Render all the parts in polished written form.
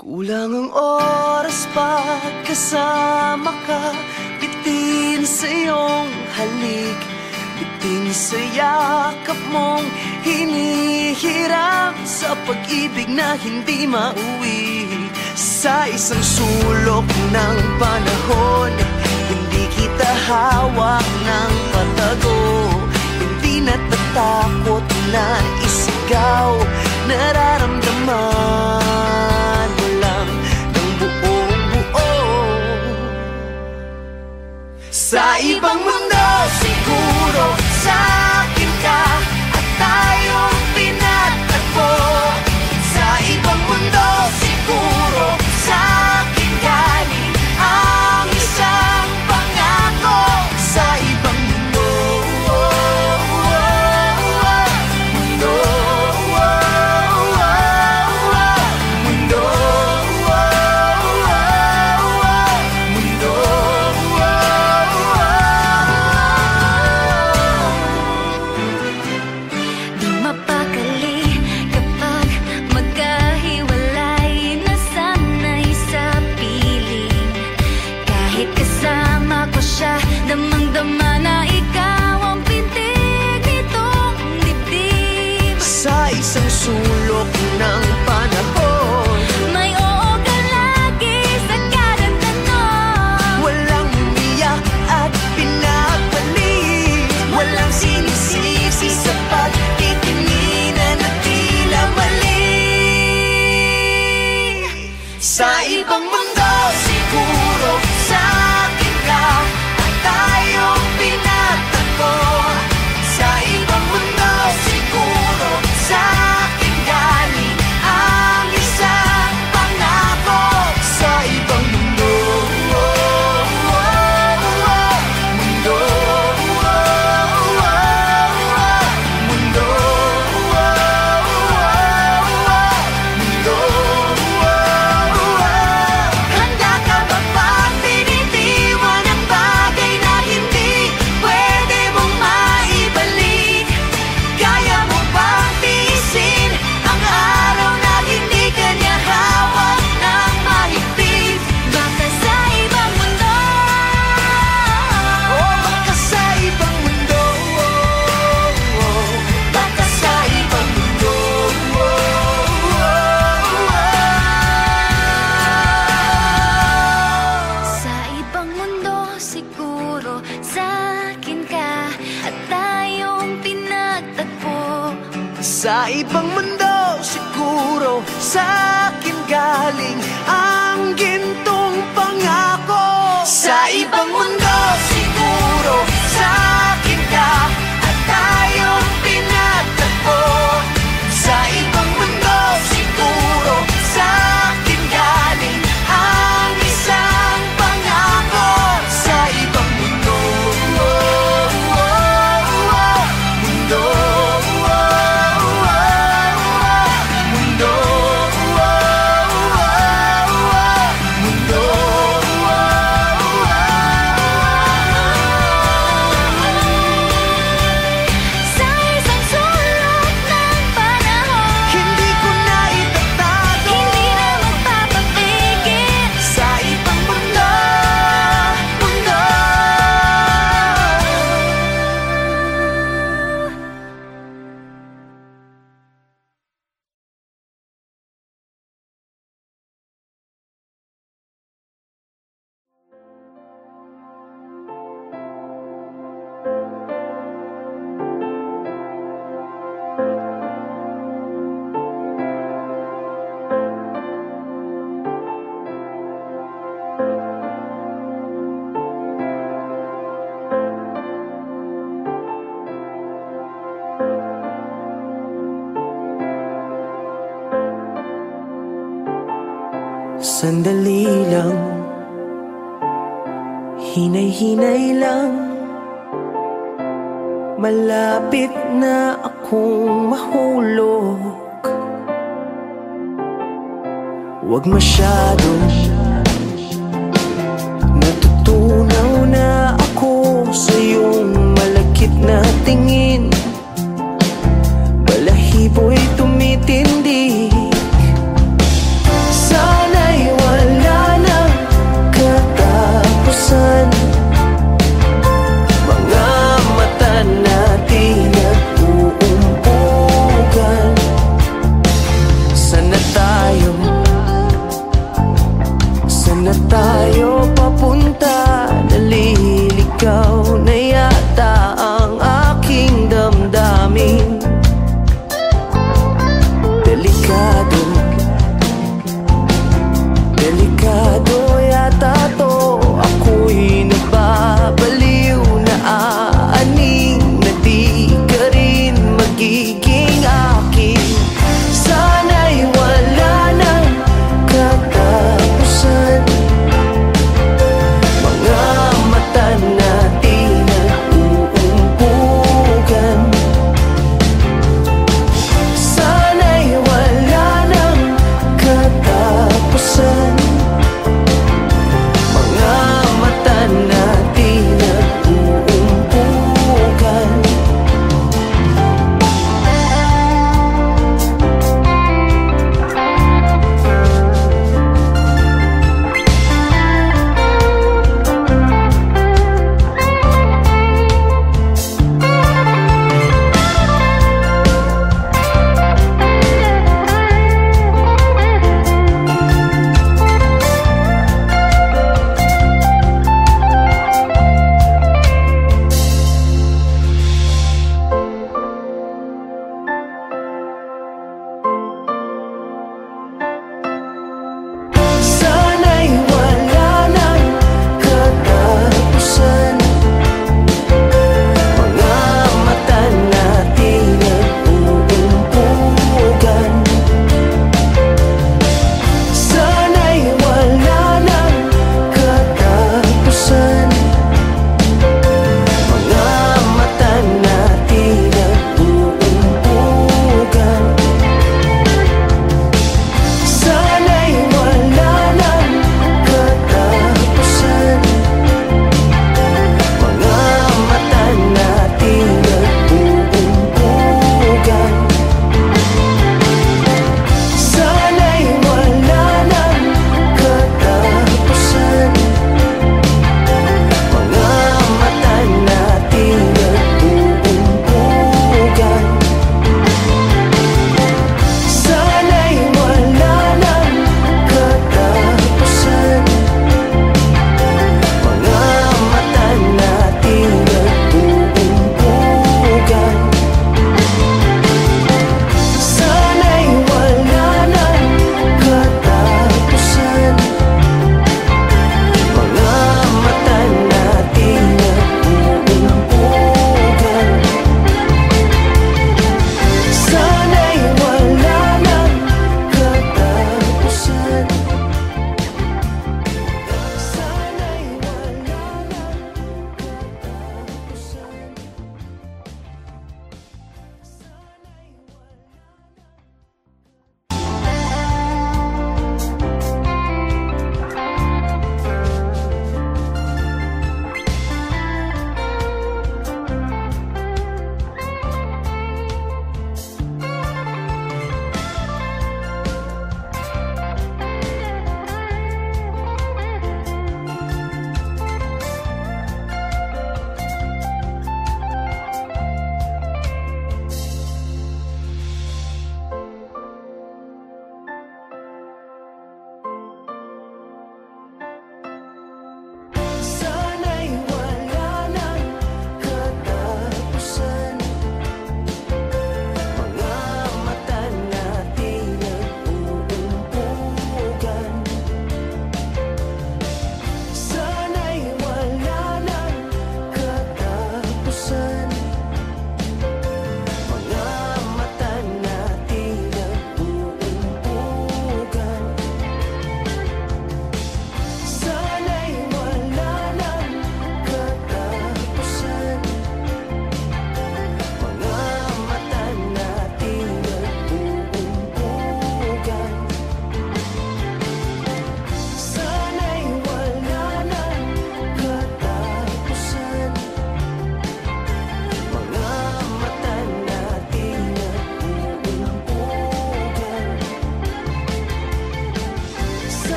Kulang ang oras pag kasama ka. Bitin sa iyong halik, bitin sa yakap mong hinihiram, sa pag-ibig na hindi mauwi. Sa isang sulok ng panahon, hindi kita hawak ng patago. Hindi natatakot na isigaw, nararamdaman mo lang ng buong buo. Sa ibang mundo siguro, sa akin ka at tayong pinatagpo. Sa ibang mundo siguro, sa akin galing ang isang pangako. Sa ibang mundo, mundo, mundo, mundo. Di mapakali kapag magkahiwalay, nasanay sa piling. Kahit kasama ko siya, damang-dama na ikaw ang pintig nitong dibdib. Sa isang sulok ng panahon, May oo ka lagi sa kada tanong. walang umiyak at pinapalit, walang sinisisi sa pagtitinginan at tila mali. Sa ibang mundo siguro, sa akin ka at tayong pinatagpo. Sa ibang mundo siguro, sa akin galing ang isang pangako. Sa ibang mundo, mundo, mundo, handa ka ba bang binitiwan ang bagay na hindi pwede mong maibalik? Kaya mo bang tiisin ang araw na hindi ka niya hawak ng mahigpit? Baka sa ibang mundo, Baka sa ibang mundo, baka sa ibang mundo. sa ibang mundo siguro, sa akin ka at tayong pinagtagpo. Sa ibang mundo siguro, sa akin galing ang gintong pangako. Sa ibang mundo siguro, sa akin ka at tayong pinagtagpo. Sa ibang mundo siguro, sa akin galing ang isang pangako. Sa ibang mundo, mundo, mundo, mundo. Sa isang sulok ng panahon, Hindi ko na itatago, hindi na magpapapigil. sa ibang mundo, mundo. Sandali lang, hinay-hinay lang, malapit na akong mahulog. Huwag masyadong natutunaw na ako sa iyong malakit na tingin. Balahibo'y tumitindig, sana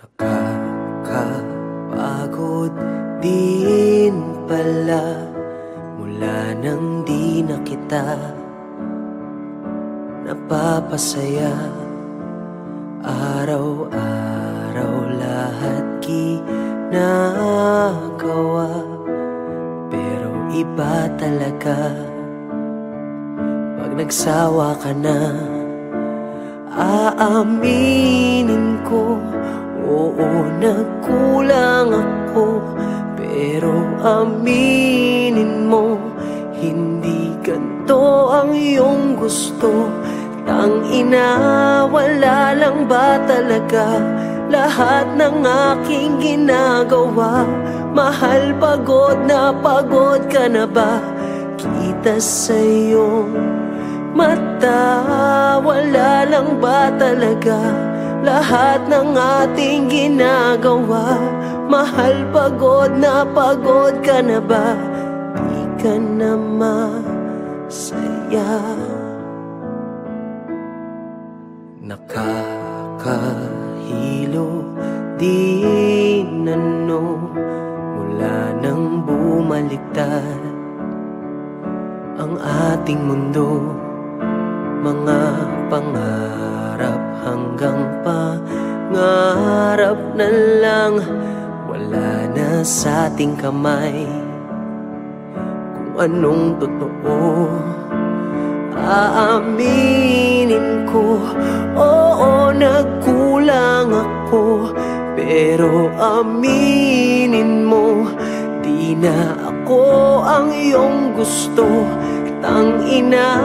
Nakakapagod din pala mula nang di na kita napapasaya. Araw-araw lahat ginagawa, pero iba talaga pag nagsawa ka na. Aaminin ko, oo, nagkulang ako, pero aminin mo, hindi ganito ang iyong gusto. Tangina, wala lang ba talaga lahat ng aking ginagawa? Mahal, pagod ka na ba? Kita sa iyong mata, wala lang ba talaga lahat ng ating ginagawa? Mahal, pagod ka na ba? Di ka na masaya. Nakakahilo din ano mula nang bumaliktad ang ating mundo. Mga pangarap hanggang pangarap na lang, wala na sa ating kamay kung anong totoo. Aaminin ko, oo, nagkulang ako, pero aminin mo, di na ako ang iyong gusto. Tangina,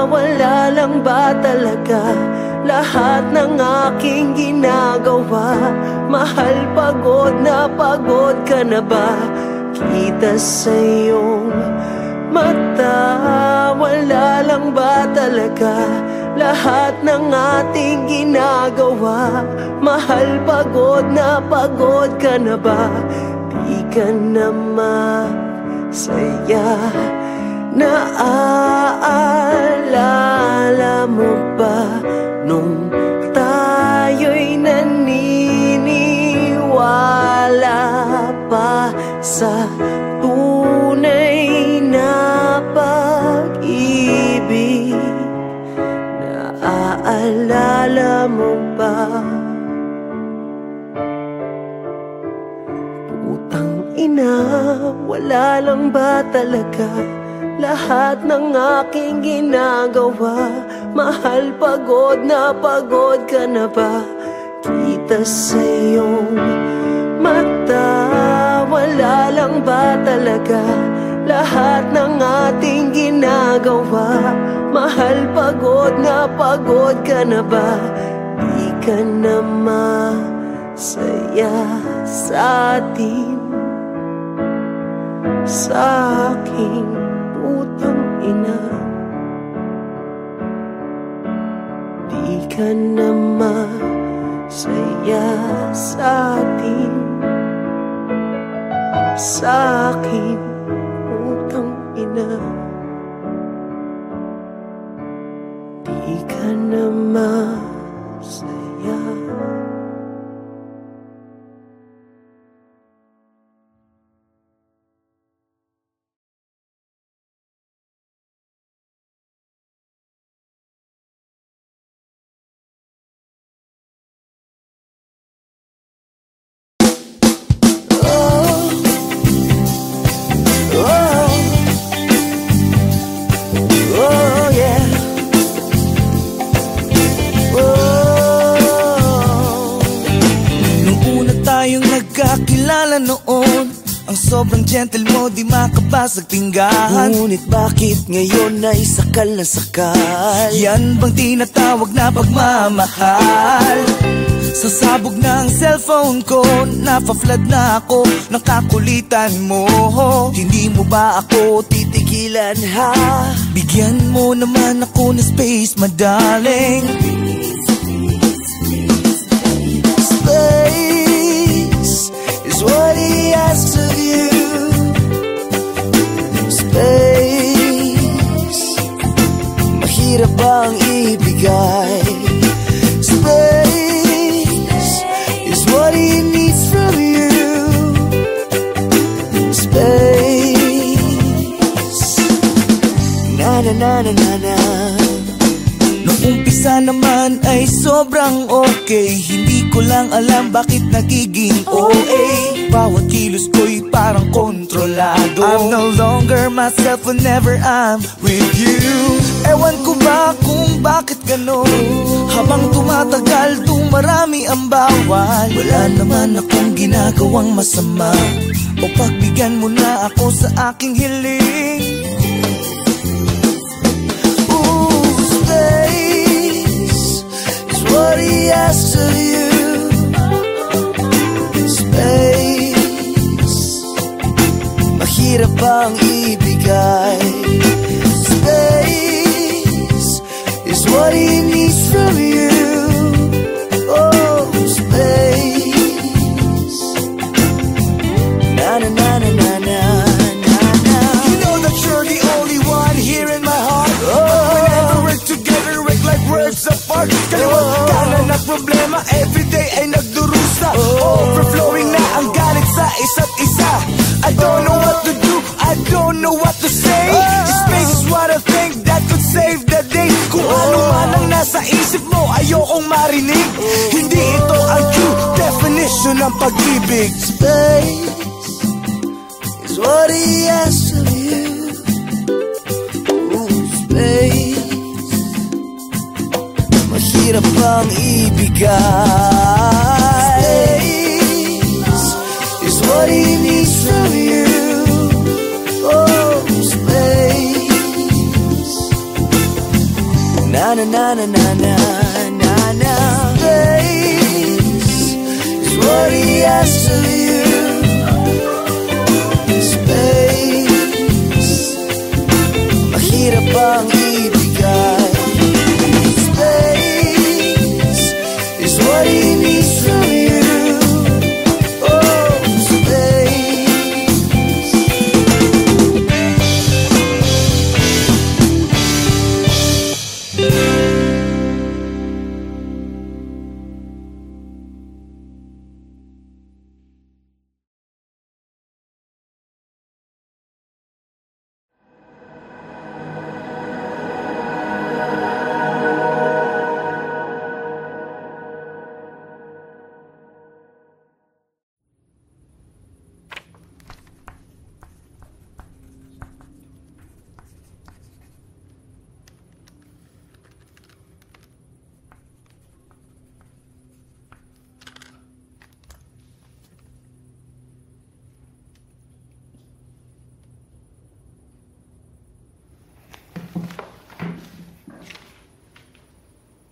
wala lang ba talaga lahat ng aking ginagawa? Mahal, pagod ka na ba? Kita sa iyong mata, wala lang ba talaga lahat ng ating ginagawa? Mahal, pagod ka na ba? Di ka na masaya. Naaalala mo ba nung tayo'y naniniwala pa sa tunay na pag-ibig? Naaalala mo ba? Putang ina, wala lang ba talaga lahat ng aking ginagawa? Mahal, pagod ka na ba? Kita sa iyong mata, wala lang ba talaga lahat ng ating ginagawa? Mahal, pagod ka na ba? Di ka na masaya sa atin, sa aking putang ina. Di ka na masaya sa atin, sa akin putang ina. Di ka na masaya. Nagkakilala noon, ang sobrang gentle mo, di makabasag pinggan. Ngunit bakit ngayon ay sakal na sakal? Yan bang tinatawag na pagmamahal? Sasabog na ang cellphone ko, nafa-flood na ako ng kakulitan mo. Hindi mo ba ako titigilan ha? Bigyan mo naman ako ng space, madaling. Space is what he asks of you. Space, mahirap bang ibigay? Space is what he na na na na. Nung umpisa naman ay sobrang okay. Hindi ko lang alam bakit nagiging OA. Bawat kilos ko'y parang kontrolado. I'm no longer myself whenever I'm with you. Ewan ko ba kung bakit ganon. Habang tumatagal, dumarami ang bawal. Wala naman akong ginagawang masama. O pagbigyan mo na ako sa aking hiling. What he asks of you, space. Mahirap bang ibigay? Space is what he needs from you. Oh, space. Na na na na na na na na. You know that you're the only one here in my heart. Oh, whenever we're together, we're like worlds apart. Kanan na problema, everyday ay nagdurusa. Overflowing na ang galit sa isa't isa. I don't know what to do, I don't know what to say. Space is what I think that could save the day. Kung ano man ang nasa isip mo, ayokong marinig. Hindi ito ang true definition ng pag-ibig. Space is what he asks of you. Ooh, space. Mahirap bang ibigay? Space is what he needs from you. Oh, space. Na na na na na na na na. Space is what he asks of you. Space. Mahirap bang ibigay? What he needs from you. Oh, space.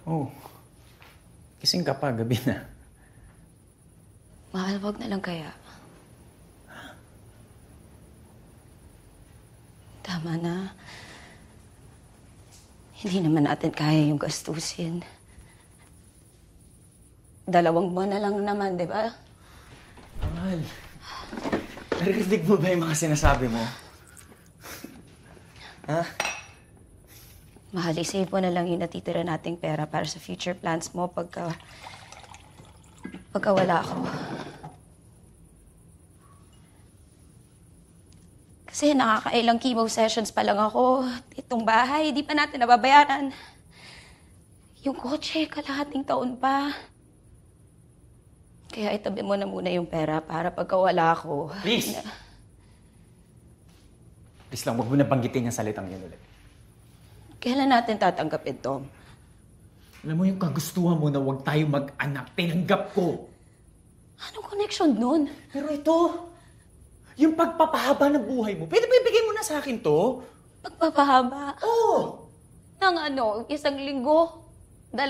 Oh, gising ka pa, gabi na. Mahal, wag na lang kaya. Tama na. Hindi naman natin kaya yung gastusin. 2 buwan na lang naman, di ba? Mahal, narinig mo ba yung mga sinasabi mo? Ha? Mahal, isave mo na lang yung natitira nating pera para sa future plans mo pagka wala ako. Kasi nakakailang chemo sessions pa lang ako. Itong bahay, di pa natin nababayaran. Yung kotse, kalahating taon pa. Kaya itabi mo na muna yung pera para pagka wala ako. Please! Please lang, huwag mo na banggitin yung salitang yun ulit. Kailan natin tatanggapin, Tom? Alam mo yung kagustuhan mo na huwag tayo mag-anak, tinanggap ko. Anong connection nun? Pero ito, yung pagpapahaba ng buhay mo, pwede ba ibigay mo na sa akin to? Pagpapahaba? Oo! Nang ano, 1 linggo? 2?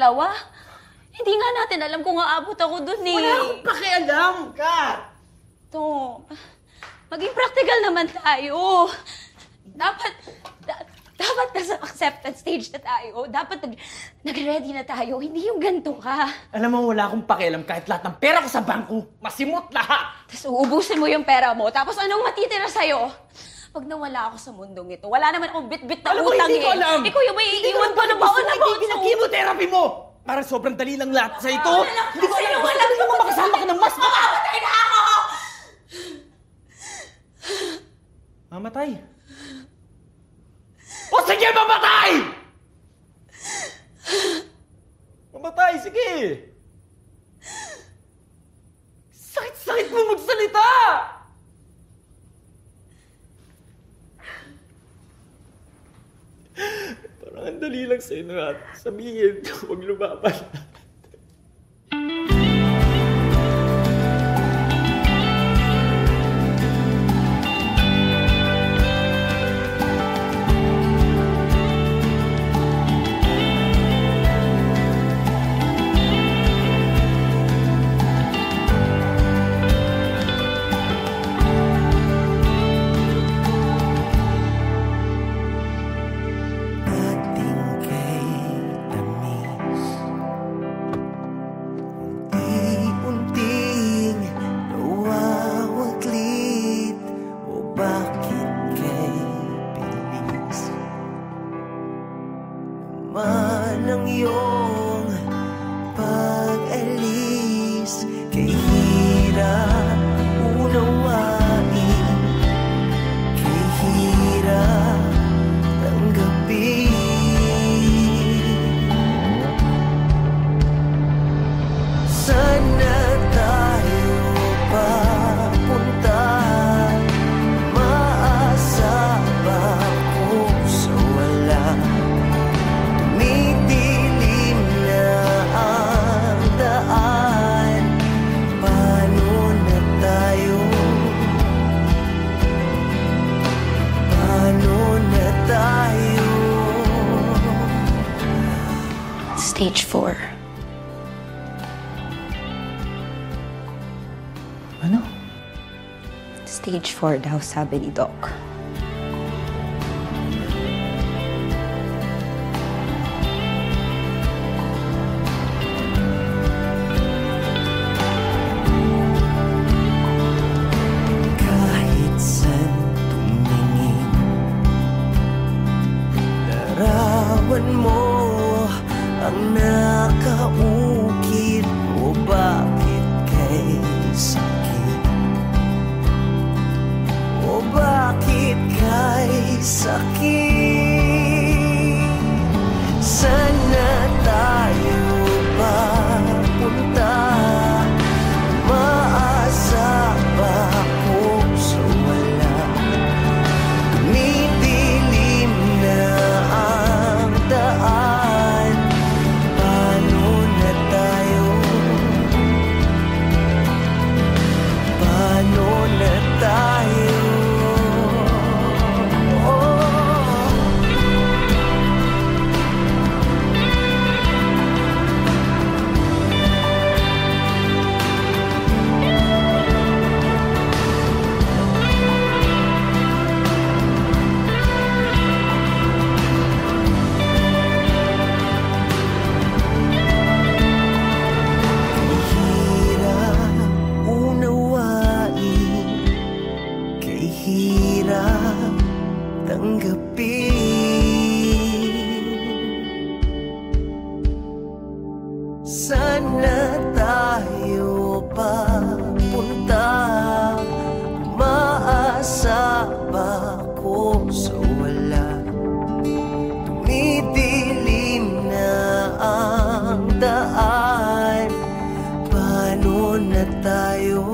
Hindi nga natin alam kung aabot ako dun eh. Wala akong pakialam, Kat! Tom, maging practical naman tayo. Dapat nasa acceptance stage na tayo. Dapat nag-ready na tayo. Hindi yung ganito ka. Alam mo, wala akong pakialam kahit lahat ng pera ko sa bangko. Masimot lahat! Tapos uubusin mo yung pera mo. Tapos anong matitira sa'yo? Pag nawala ako sa mundong ito, wala naman akong bit-bit na Alam mo, utang hindi ko alam! Ikaw yung may iiwan pa na baon na baon sa Pinag-chemotherapy mo! Para sobrang dali lang lahat sa ito. Hindi ko alam kung sabi mo makasama ka ng mas. Mamamatay na ako! Mamatay. O sige! kayo mamatay! Mamatay, sige! Sakit-sakit mo magsalita! Parang ang dali lang sa'yo na sabihin, huwag lumaban. Ang iyong pag-alis, kay hirap unawain, kay hirap tanggapin. Sana tayo papunta, maasa ba ako sa wala? Tumidilim na ang daan, paano na tayo? Paano na tayo? Stage 4. Ano? Stage 4 daw, sabi ni Doc. Kahit saan tumingin, larawan mo ang nakaukit. O bakit kay sakit? O bakit kay sakit? Sana tayo papunta, maasa ba ako sa wala? Tumidilim na ang daan, paano na tayo? Paano na tayo? Hirap unawain, kay hirap tanggapin. Sana tayo papunta, maasa ba ako sa wala? Tumidilim na ang daan, paano na tayo?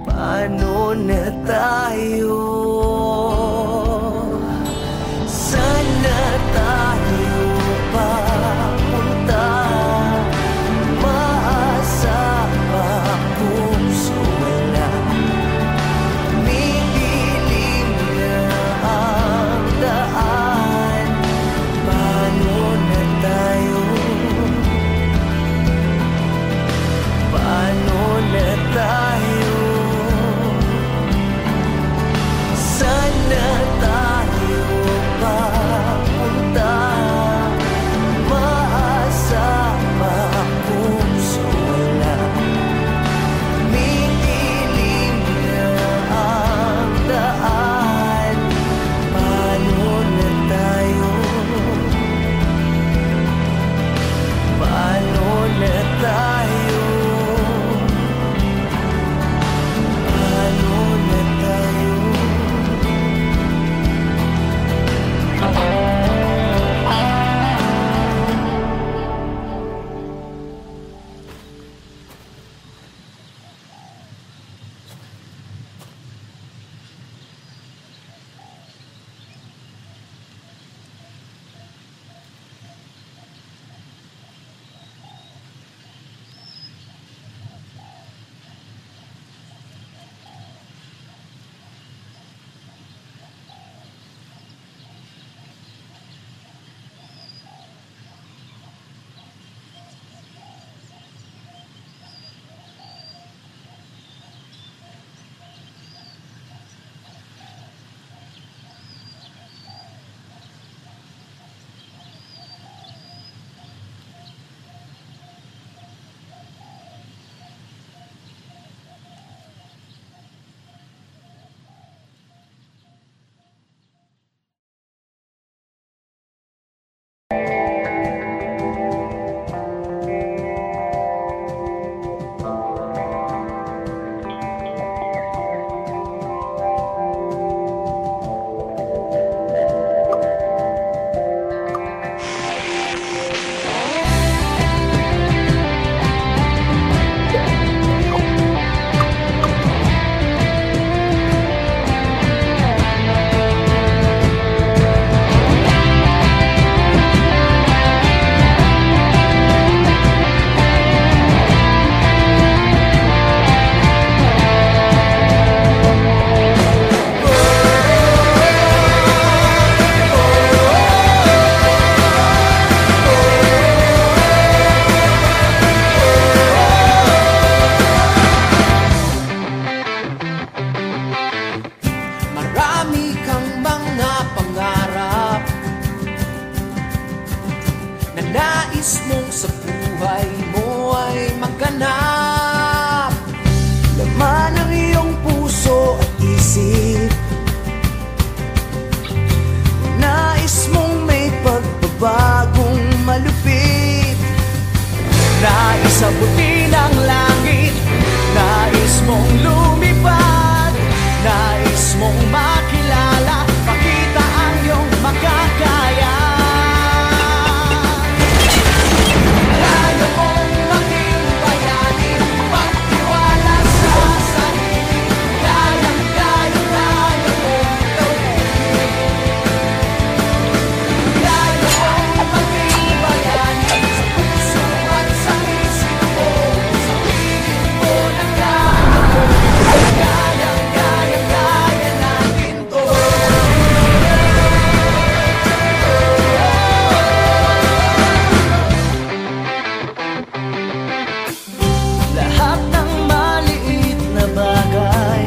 Paano na tayo? Sana tayo papunta, maasa ba ako sa wala? Tumidilim na ang daan, paano na tayo? Paano na tayo? man ang iyong puso at isip. Nais mong may pagbabagong malupit. Nais abutin ang langit. Nais mong lumipad. Nais mong makilala. Pakita ang iyong makakaya. Kaya mong maging bayani. Magtiwala sa sarili. Kayang-kaya mong gawin. Kaya mong maging bayani. Sa puso at sa isip mo. Sabihin mo na kaya mo. Kayang-kaya natin to. Lahat ng maliit na bagay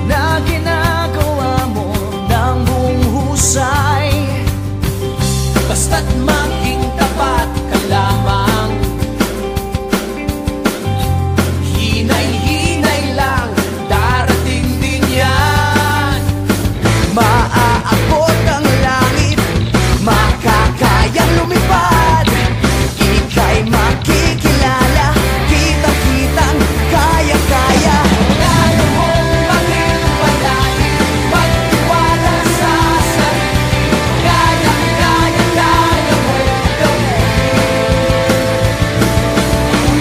na ginagawa mo ng buong husay, basta't maging tapat ka lamang. Hinay-hinay lang, darating din yan. Maaabot ang langit, makakayang lumipad. Ika'y makikilala, kitang-kitang kaya-kaya. Kaya mong maging bayani, magtiwala sa sarili. Kayang-kaya mong gawin.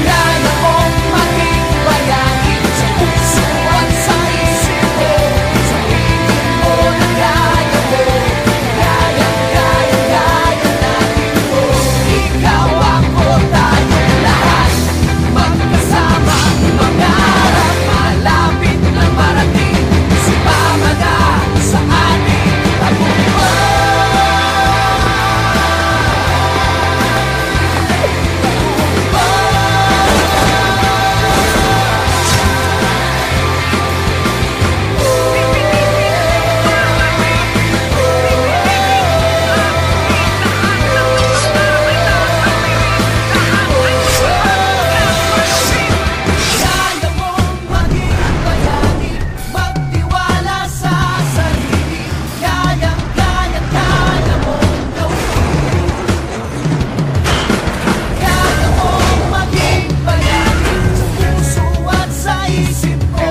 Kaya mong maging bayani, sa puso at sa isip mo. Sabihin mo na kaya mo. Kayang-kaya natin to. Ikaw, ako, tayong lahat, magkasama, mangarap, malapit na marating. Sumama na sa ating tagumpay. Kaya mong maging bayani, magtiwala sa sarili. Kayang-kaya mong gawin. Kaya mong maging bayani, sa puso at sa isip mo.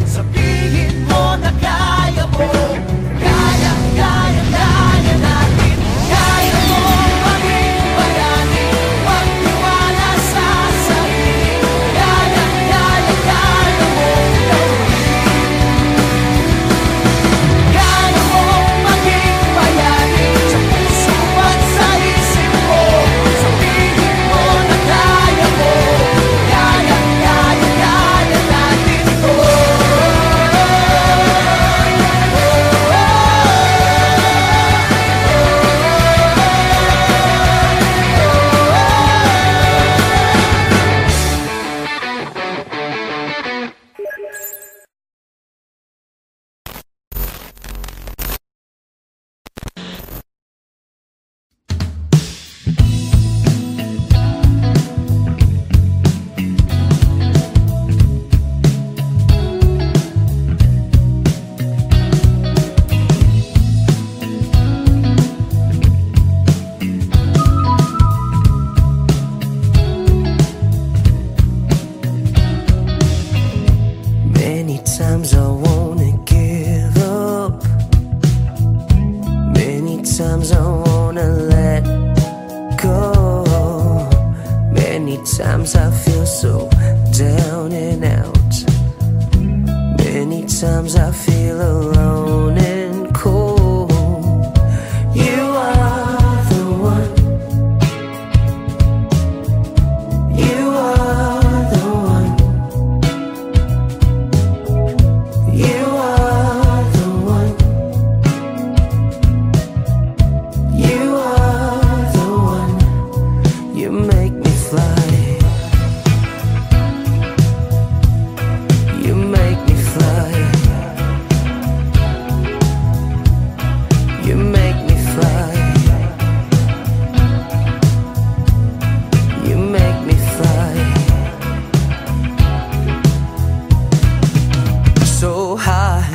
Sabihin mo na kaya mo. Kayang-kaya natin. Kaya mong maging bayani, magtiwala sa sarili. Kayang-kaya mong gawin. Kaya mong maging bayani, sa puso at sa isip mo. Sabihin mo na kaya mo. Kayang-kaya natin to. Many times I wanna give up. Many times I wanna let go. Many times I feel so down and out. Many times I feel alone and cold. You are the one. You are the one. You are the one. You are the one. You make me fly.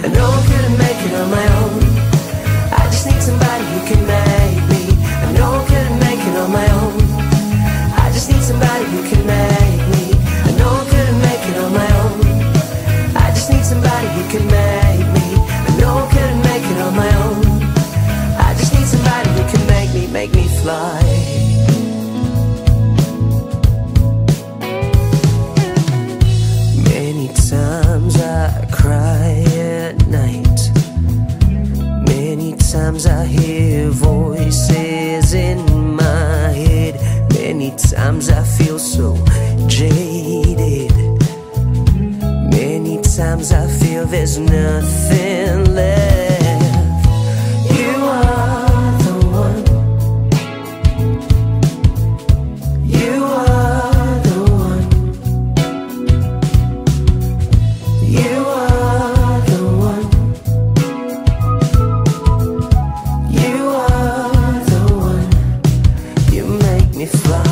I know I couldn't make it on my own. I just need somebody who can make me. I know I couldn't make it on my own. I just need somebody who can make me. I know I couldn't make it on my own. I just need somebody who can make me. I know I couldn't make it on my own. I just need somebody who can make me fly. Many times I cry at night. Many times I hear voices in my head. Many times I feel so jaded. Many times I feel there's nothing left. You are the one. You are the one. You are the one. You are the one. You make me fly.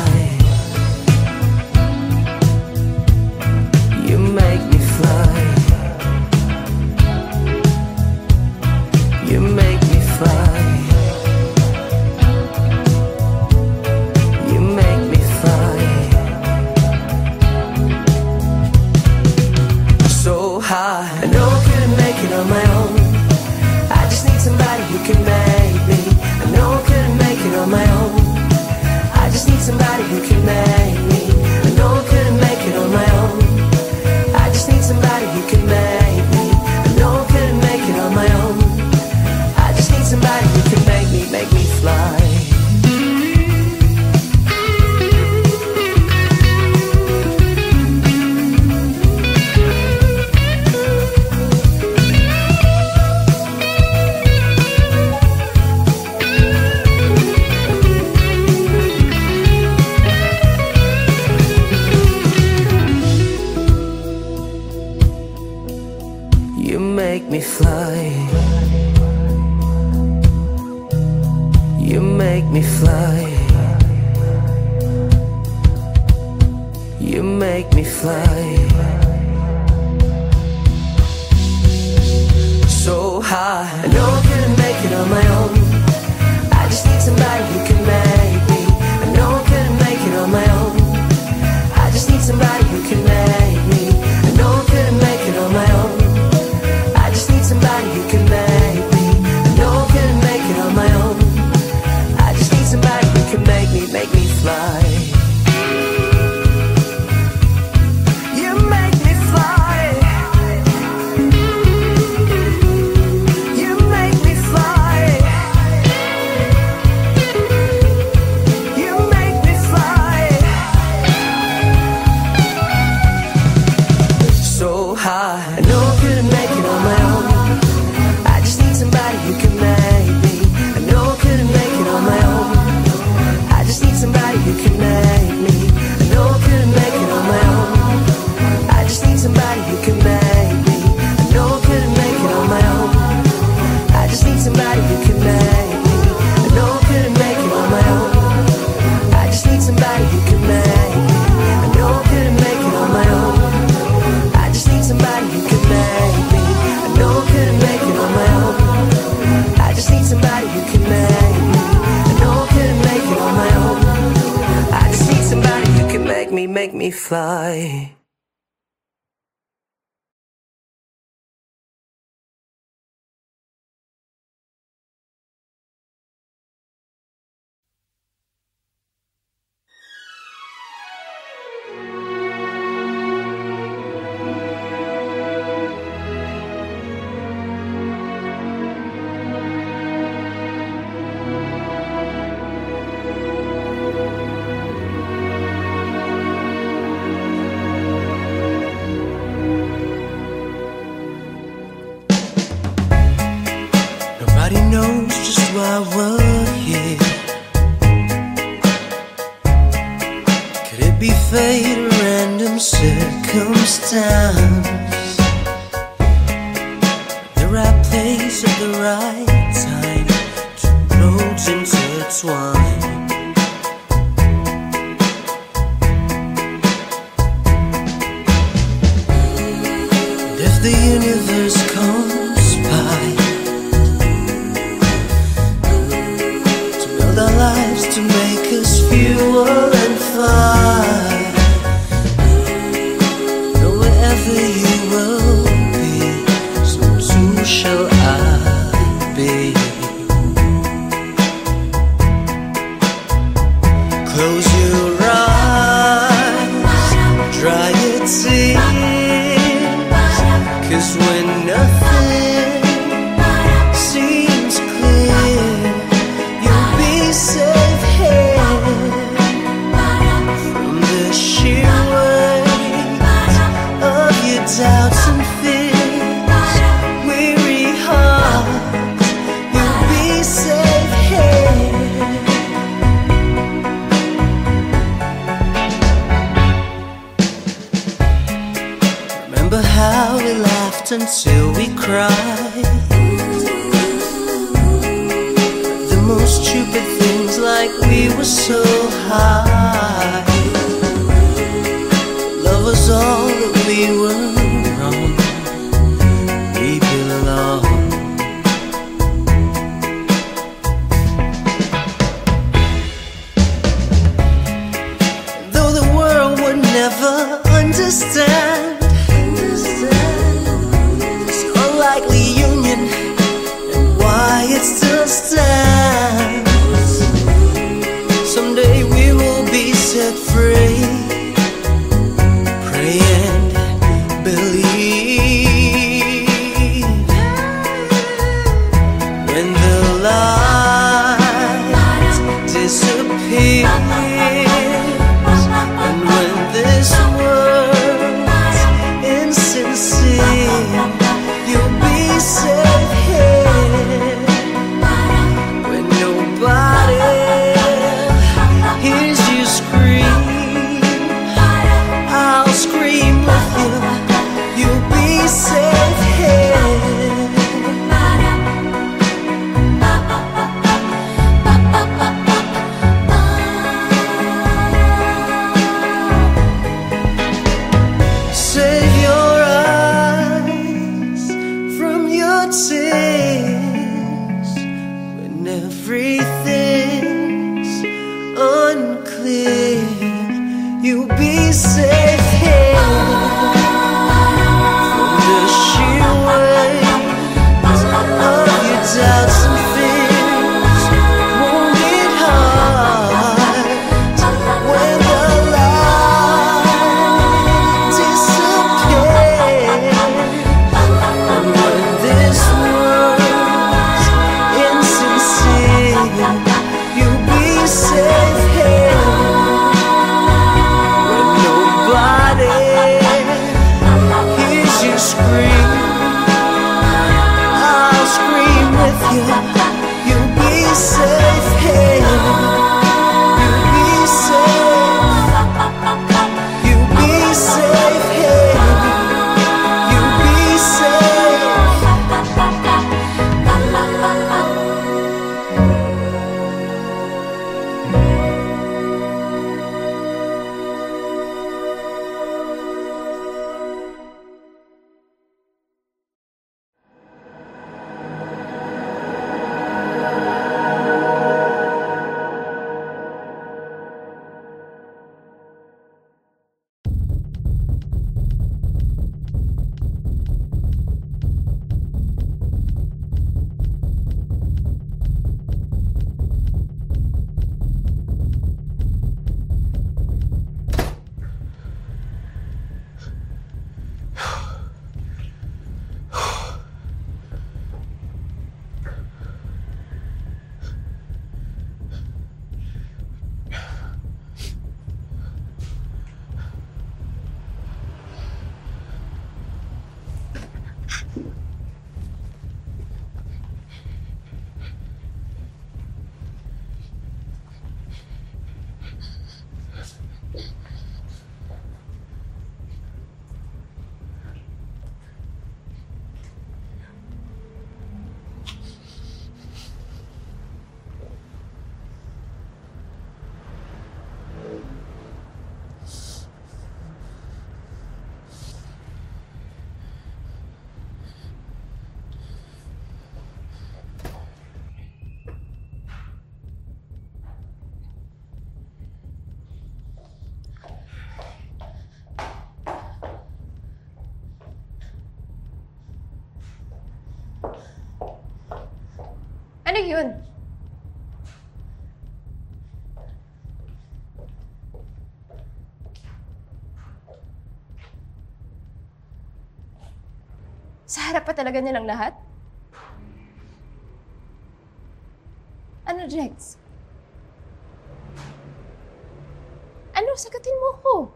You make me fly. You make me fly. You make me fly. So high. I know I couldn't make it on my own. I just need somebody who can make me. I know I couldn't make it on my own. I just need somebody who can make me. I know I couldn't make it on my own. I just need somebody who can make me. I know I couldn't make it on my own. I just need somebody who can make me fly. You make me fly. You make me fly. You make me fly. So high. I know I couldn't make it on my own. I just need somebody who can make me. I know I couldn't make it on my own. I just need somebody who can make me. I know I couldn't make it on my own. I just need somebody who can make me. I know I couldn't make it on my own. I just need somebody who can make me fly. You make me fly. You make me fly. You make me fly. So high. I know I couldn't make it on my own. I just need somebody who can make me. I know I couldn't make it on my own. I just need somebody who can make me. I know I couldn't make it on my own. I just need somebody who can make me. I know I couldn't make it on my own. I just need somebody who can make me. I know I couldn't make it on my own. I just need somebody who can make me. I know I couldn't make it on my own. I just need somebody who can make me. I know I couldn't make it on my own. I just need somebody who can make me. I know I couldn't make it on my own. I just need somebody who can make me fly. Nobody knows just why we're here. Could it be fate or random circumstance? The right place at the right time, two roads intertwine. And if the universe comes whatever you will be, so too shall I be. Close your eyes, dry your tears, 'cause when nothing seems clear, you'll be safe here from the sheer weight of your doubts and fears. Weary heart, you'll be safe here. Remember how we laughed until we cried? The most stupid things, like we were so high. Love was all that we were wrong. We belong. Though the world would never understand this unlikely union and why it still stands, someday we will be set free. Pray and believe. When the light disappears, and when this world's insincere, you'll be safe here. When nobody hears you scream, I'll scream with you. You'll be safe here. Save your eyes from your tears when everything's unclear. You'll be safe here. Ano yun? Sa harap pa talaga nilang lahat? Ano, Jex? Ano? Sagutin mo ko.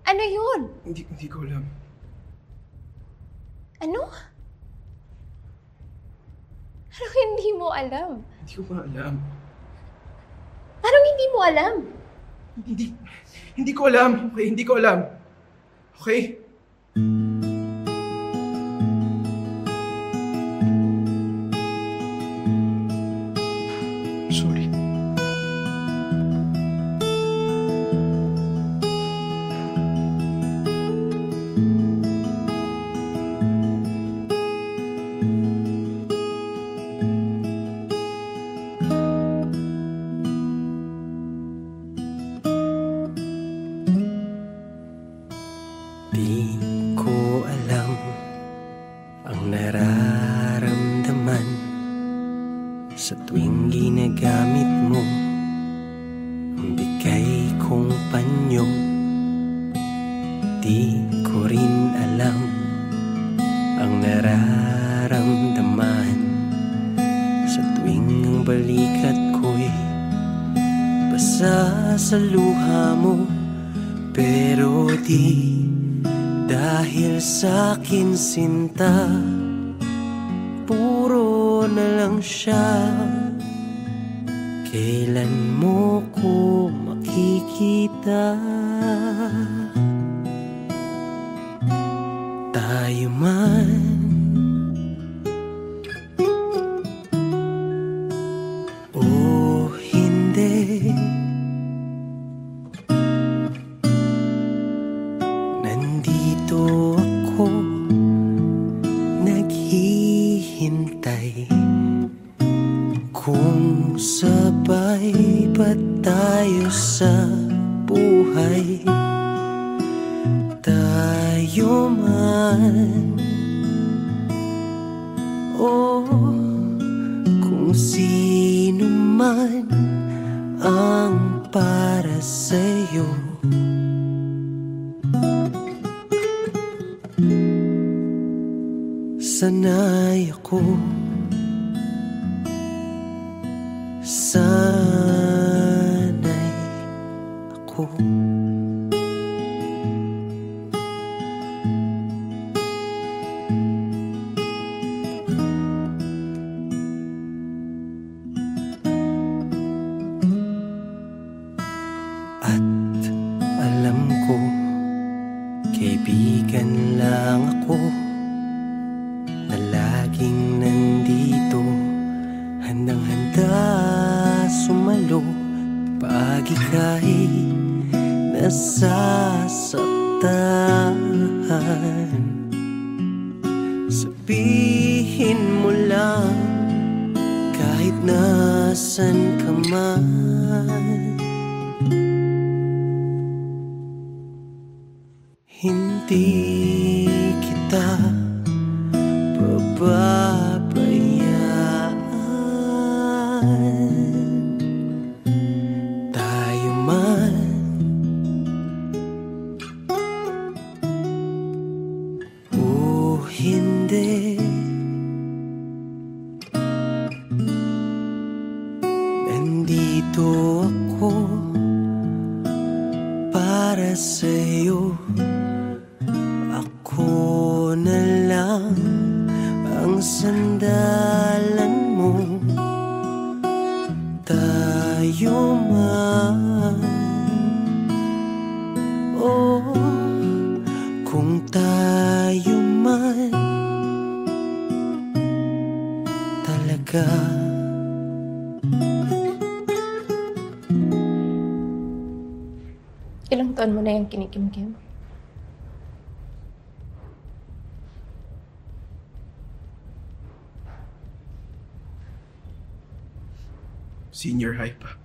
Ano yun? Hindi ko alam. Ano? Anong hindi mo alam? Hindi ko pa alam. Anong hindi mo alam? Hindi ko alam. Okay, hindi ko alam. Okay? Sorry. Di ko alam ang nararamdaman sa tuwing ginagamit mo ang bigay kong panyo. Di ko rin alam ang nararamdaman sa tuwing ang balikat ko'y basa sa luha mo. Pero di dahil sa'kin sinta, puro na lang siya. Kailan mo ko makikita? Tayo man o hindi, nandito ako naghihintay. Kung sabay ba tayo sa buhay, tayo man o kung sino man ang para sa'yo. Sanay ako, sanay ako. At alam ko, kaibigan lang ako na laging nandito, handang-handa sumalo pag ika'y nasasaktan. Sabihin mo lang kahit nasan ka man, hindi kita pababayaan. Tayo man o hindi, nandito ako para sa'yo. Ako na lang ang sandalan mo. Tayo man o kung tayo man talaga. Ilang taon mo na yung kinikimkim? Senior high pa.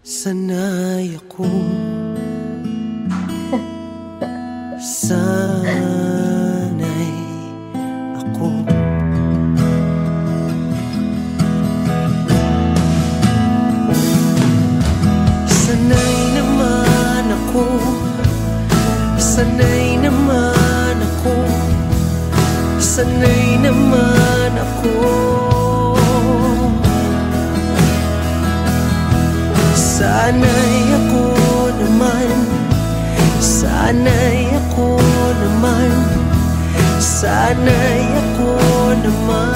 Sanay ako, sanay Sana'y ako naman, sana'y ako naman, sana'y ako naman.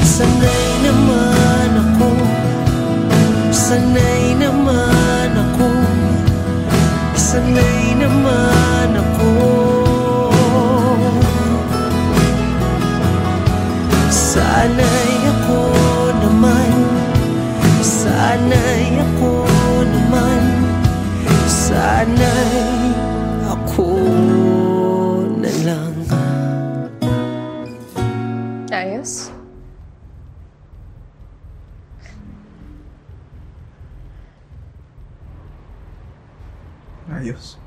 Sana'y naman ako, sana'y naman ako, sana'y naman ako. Sana'y ako naman, sana'y ako naman, sana'y ako na lang. Ayos? Ayos.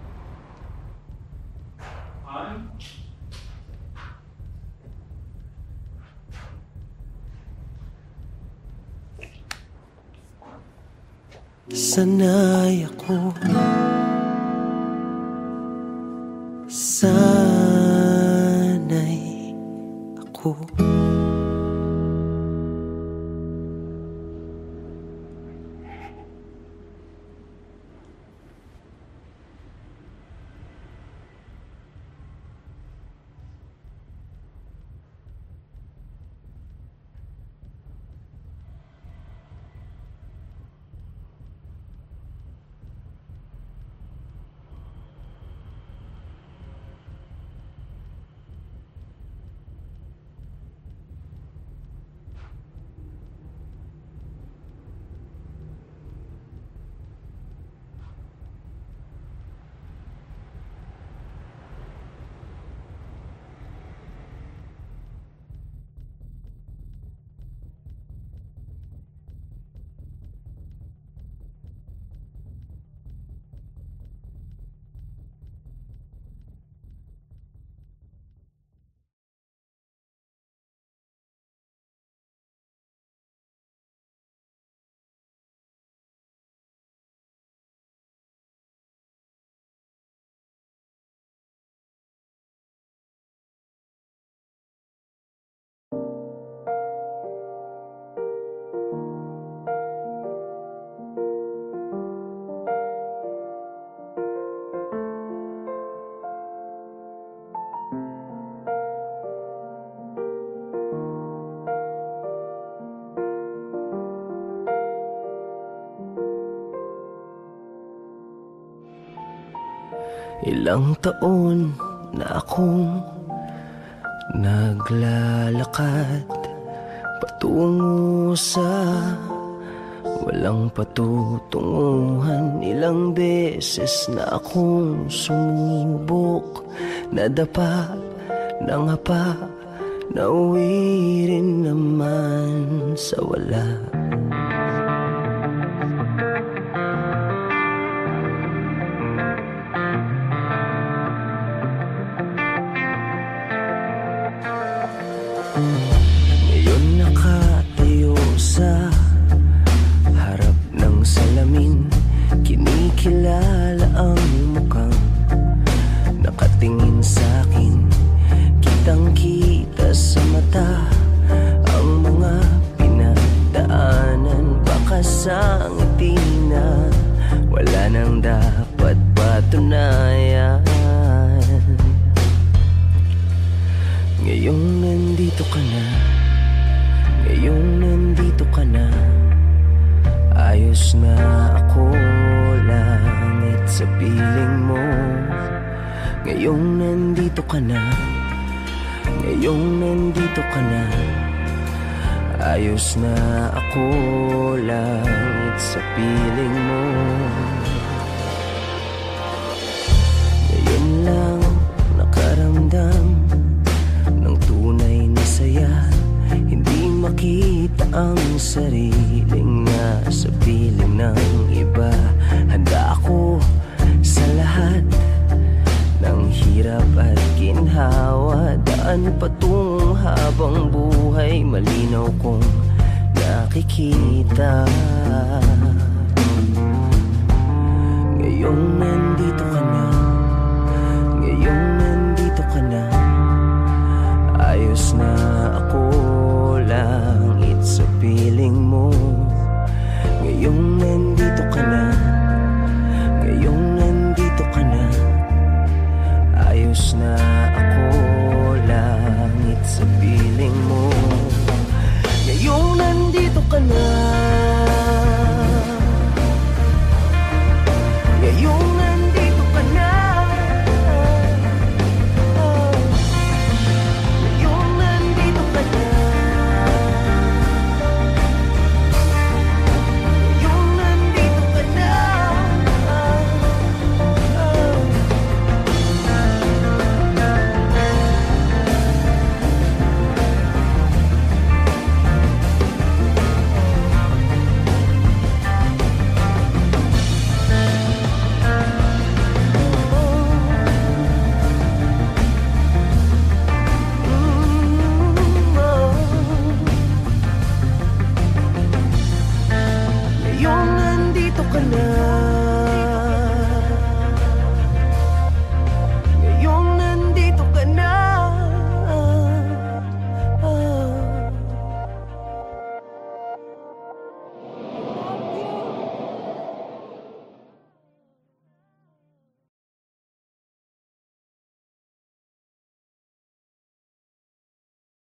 Sana'y ako, sana'y ako. Ilang taon na akong naglalakad patungo sa walang patutunguhan. Ilang beses na akong sumubok, nadapa, nangapa, nauwi rin naman sa wala. Ngayon nakatayo sa harap ng salamin, kinikilala ang mukhang nakatingin sa'kin. Kitang-kita sa mata ang mga pinagdaanan. Baka sa ngiti na wala nang dapat patunayan. Ngayong nandito ka na, ngayong nandito ka na, ayos na ako, langit sa piling mo. Ngayong nandito ka na, ngayong nandito ka na, ayos na ako, langit sa piling mo. Ngayon lang nakaramdam ng tunay na saya, hindi makita ang sariling nasa piling ng iba. Handa ako sa lahat ng hirap at ginhawa, daan patungong habang buhay, malinaw kong nakikita. Ngayong nandito ka na, ngayong nandito ka na, ayos na ako, langit sa piling